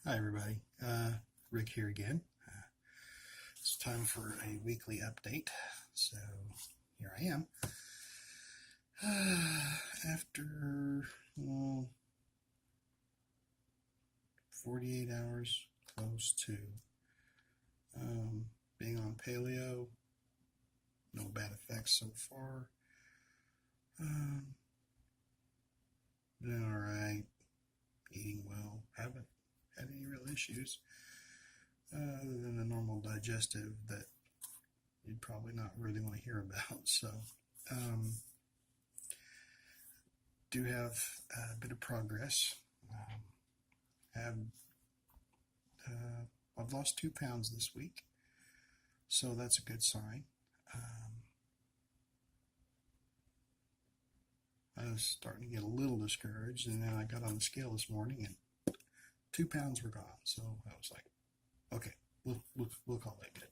Hi everybody, Rick here again. It's time for a weekly update. So here I am. After 48 hours, close to being on paleo, no bad effects so far. Been alright, eating well, haven't had any real issues other than the normal digestive that you'd probably not really want to hear about. So do have a bit of progress. I've lost 2 pounds this week, so that's a good sign. I was starting to get a little discouraged, and then I got on the scale this morning and 2 pounds were gone. So I was like, okay, we'll call that good.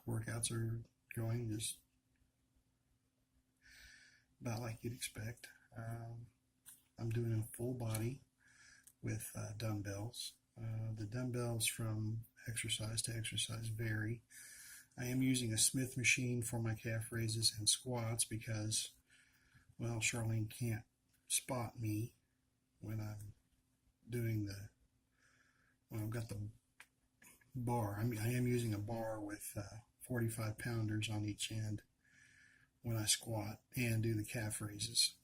Workouts are going just about like you'd expect. I'm doing a full body with dumbbells. The dumbbells from exercise to exercise vary. I am using a Smith machine for my calf raises and squats because, well, Charlene can't spot me when I'm doing when I've got the bar. I am using a bar with 45 pounders on each end when I squat and do the calf raises.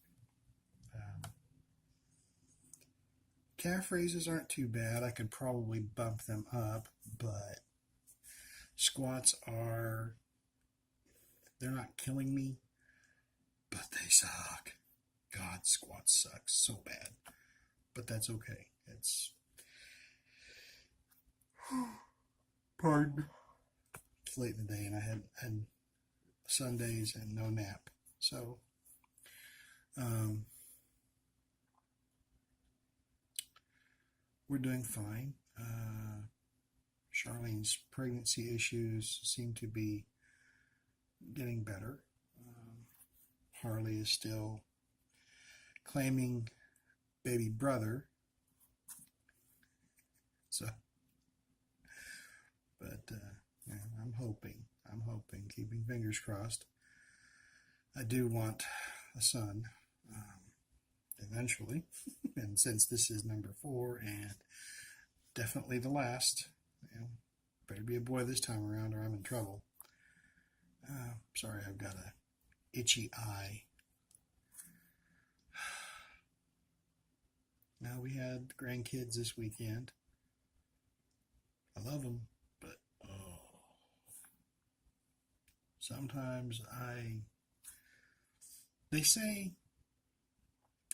Calf raises aren't too bad. I could probably bump them up, but squats they're not killing me, but they suck. God, squats suck so bad, but that's okay. Pardon me. It's late in the day and I had Sundays and no nap. So, we're doing fine. Charlene's pregnancy issues seem to be getting better. Harley is still claiming baby brother. So, but yeah, I'm hoping, keeping fingers crossed. I do want a son eventually, and since this is number 4 and definitely the last, better be a boy this time around or I'm in trouble. Sorry, I've got a itchy eye. Now we had grandkids this weekend. I love them, but sometimes they say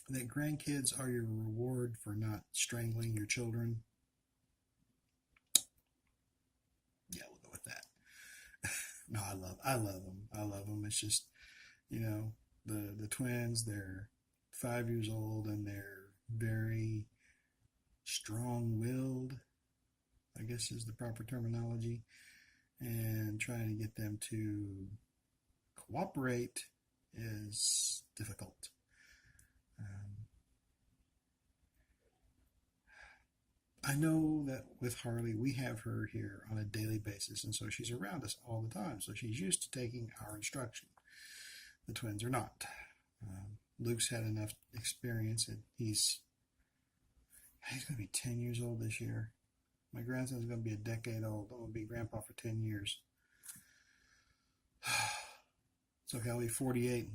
that grandkids are your reward for not strangling your children. Yeah, we'll go with that. No, I love them. I love them. It's just, the twins, they're 5 years old and they're very strong-willed, I guess is the proper terminology, and trying to get them to cooperate is difficult. I know that with Harley, we have her here on a daily basis, and so she's around us all the time, so she's used to taking our instruction. The twins are not. Luke's had enough experience, and he's going to be 10 years old this year. My grandson's going to be a decade old. I'm going to be grandpa for 10 years. It's okay, I'll be 48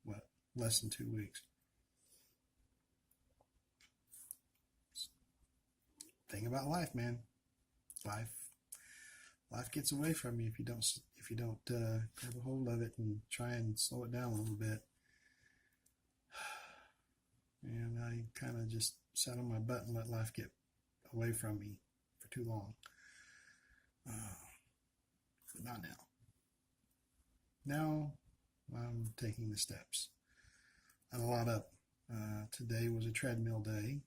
in, less than 2 weeks. Thing about life, man. Life gets away from you if you don't grab a hold of it and try and slow it down a little bit. And I kind of just sat on my butt and let life get away from me for too long. But not now. Now I'm taking the steps. And a lot up. Today was a treadmill day.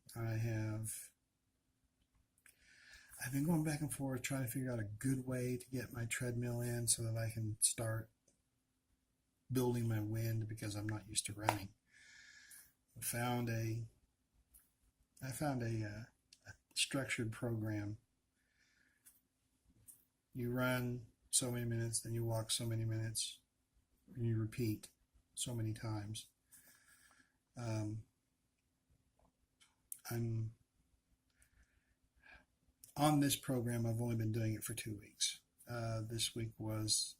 I've been going back and forth trying to figure out a good way to get my treadmill in so that I can start building my wind because I'm not used to running. found a I found a structured program. You run so many minutes, then you walk so many minutes, and you repeat so many times. Um, I'm on this program. I've only been doing it for 2 weeks. This week was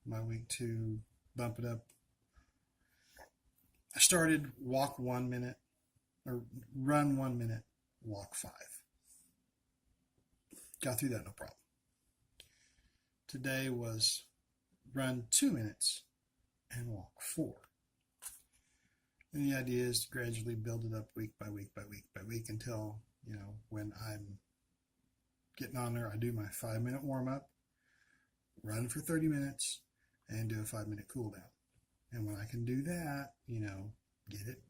my week to bump it up. I started walk 1 minute, or run 1 minute, walk 5. Got through that no problem. Today was run 2 minutes and walk 4. And the idea is to gradually build it up week by week by week by week until, when I'm getting on there, I do my 5-minute warm up, run for 30 minutes, and do a 5-minute cool down. And when I can do that, get it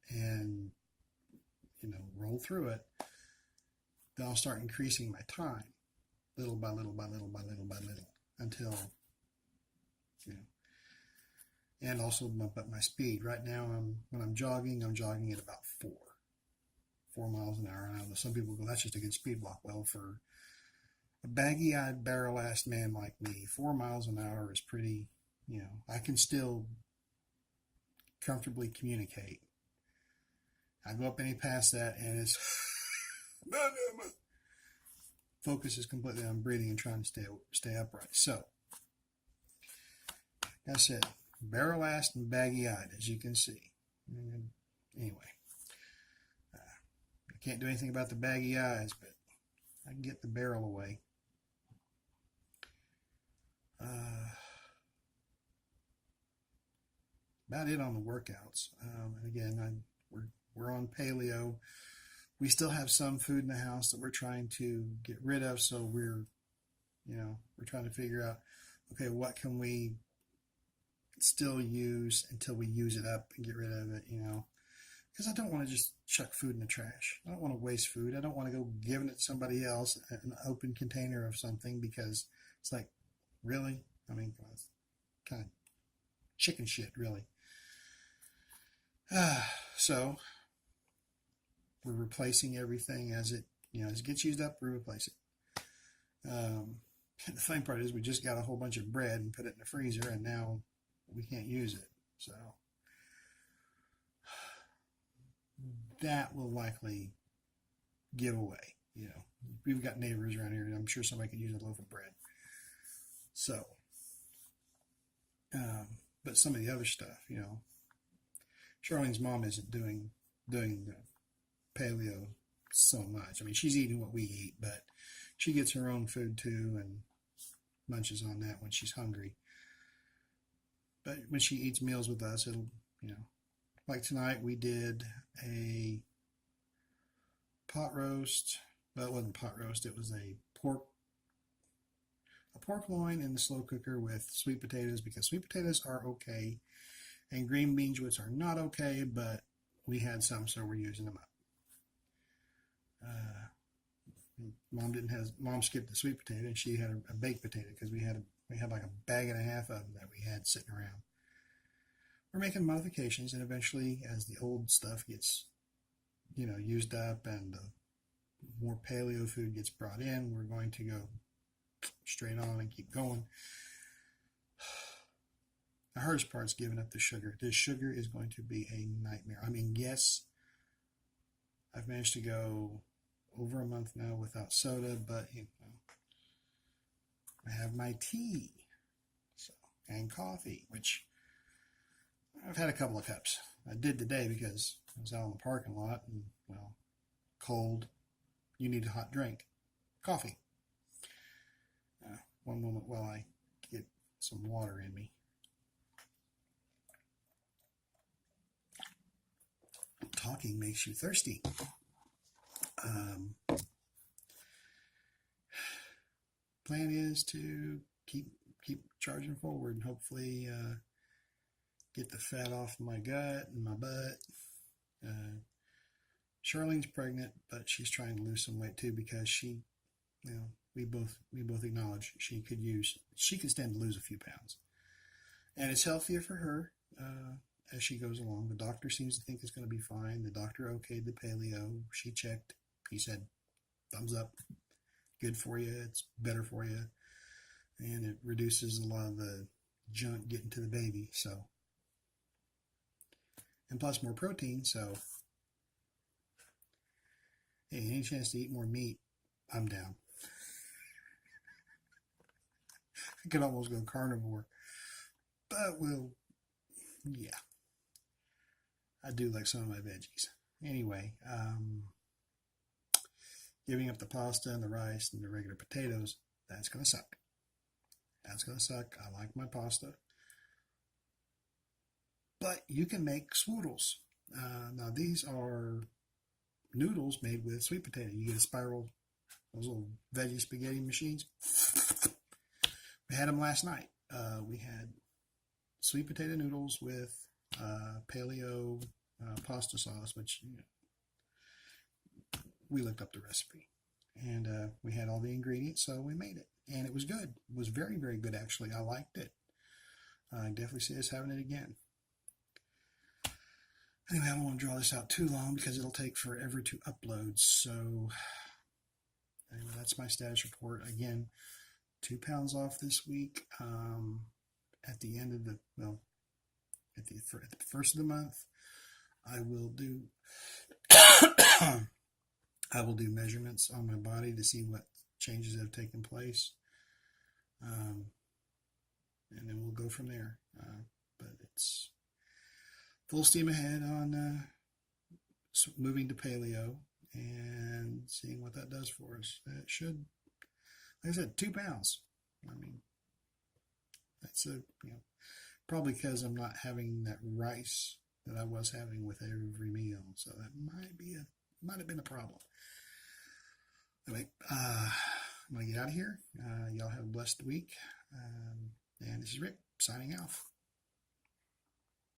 and, roll through it, then I'll start increasing my time little by little by little by little by little until, and also bump up my speed. Right now, when I'm jogging at about 4 miles an hour. I know some people go, that's just a good speed walk. Well, for a baggy-eyed, barrel-assed man like me, 4 miles an hour is pretty, I can still comfortably communicate. I go up any past that, and it's focus is completely on breathing and trying to stay upright. So, like I said, barrel-assed and baggy-eyed, as you can see. Anyway, I can't do anything about the baggy eyes, but I can get the barrel away. About it on the workouts. And again, we're on paleo. We still have some food in the house that we're trying to get rid of, so we're trying to figure out, okay, what can we still use until we use it up and get rid of it, because I don't want to just chuck food in the trash. I don't want to waste food. I don't want to go giving it to somebody else, an open container of something, because it's like, really? I mean, it's kind of chicken shit, really. So we're replacing everything as it gets used up. We replace it. The funny part is we just got a whole bunch of bread and put it in the freezer, and now we can't use it. So that will likely give away. We've got neighbors around here, and I'm sure somebody could use a loaf of bread. So, but some of the other stuff, Charlene's mom isn't doing paleo so much. I mean, she's eating what we eat, but she gets her own food too and munches on that when she's hungry. But when she eats meals with us, it'll, like tonight we did a pot roast. Well, it wasn't pot roast. It was a pork loin in the slow cooker with sweet potatoes, because sweet potatoes are okay and green bean jewets are not okay, but we had some, so we're using them up. Mom skipped the sweet potato, and she had a baked potato, because we had like a bag and a half of them that we had sitting around. We're making modifications, and eventually, as the old stuff gets, used up and more paleo food gets brought in, we're going to go straight on and keep going. The hardest part's giving up the sugar. The sugar is going to be a nightmare. I mean, yes, I've managed to go over a month now without soda, but I have my tea, and coffee, which I've had a couple of cups. I did today because I was out in the parking lot, and cold. You need a hot drink, coffee. One moment while I get some water in me. Talking makes you thirsty. Plan is to keep charging forward and hopefully get the fat off my gut and my butt. Charlene's pregnant, but she's trying to lose some weight too, because she, we both acknowledge she could stand to lose a few pounds, and it's healthier for her. as she goes along. The doctor seems to think it's going to be fine. The doctor okayed the paleo. She checked. He said, thumbs up, good for you. It's better for you. And it reduces a lot of the junk getting to the baby. So, and plus more protein. So, hey, any chance to eat more meat, I'm down. I could almost go carnivore. But yeah. I do like some of my veggies. Anyway, giving up the pasta and the rice and the regular potatoes, that's going to suck. That's going to suck. I like my pasta. But you can make swoodles. Now, these are noodles made with sweet potato. You get a spiral, those little veggie spaghetti machines. We had them last night. We had sweet potato noodles with paleo pasta sauce, which we looked up the recipe. And we had all the ingredients, so we made it. And it was good. It was very, very good, actually. I liked it. I definitely see us having it again. Anyway, I don't want to draw this out too long because it'll take forever to upload. So anyway, that's my status report. Again, 2 pounds off this week. At the end of the, at the first of the month, I will do I will do measurements on my body to see what changes have taken place, and then we'll go from there. But it's full steam ahead on moving to paleo and seeing what that does for us. It should, like I said, 2 pounds. I mean, that's probably because I'm not having that rice that I was having with every meal, so that might have been a problem. Anyway, I'm gonna get out of here. Y'all have a blessed week, and this is Rick signing off.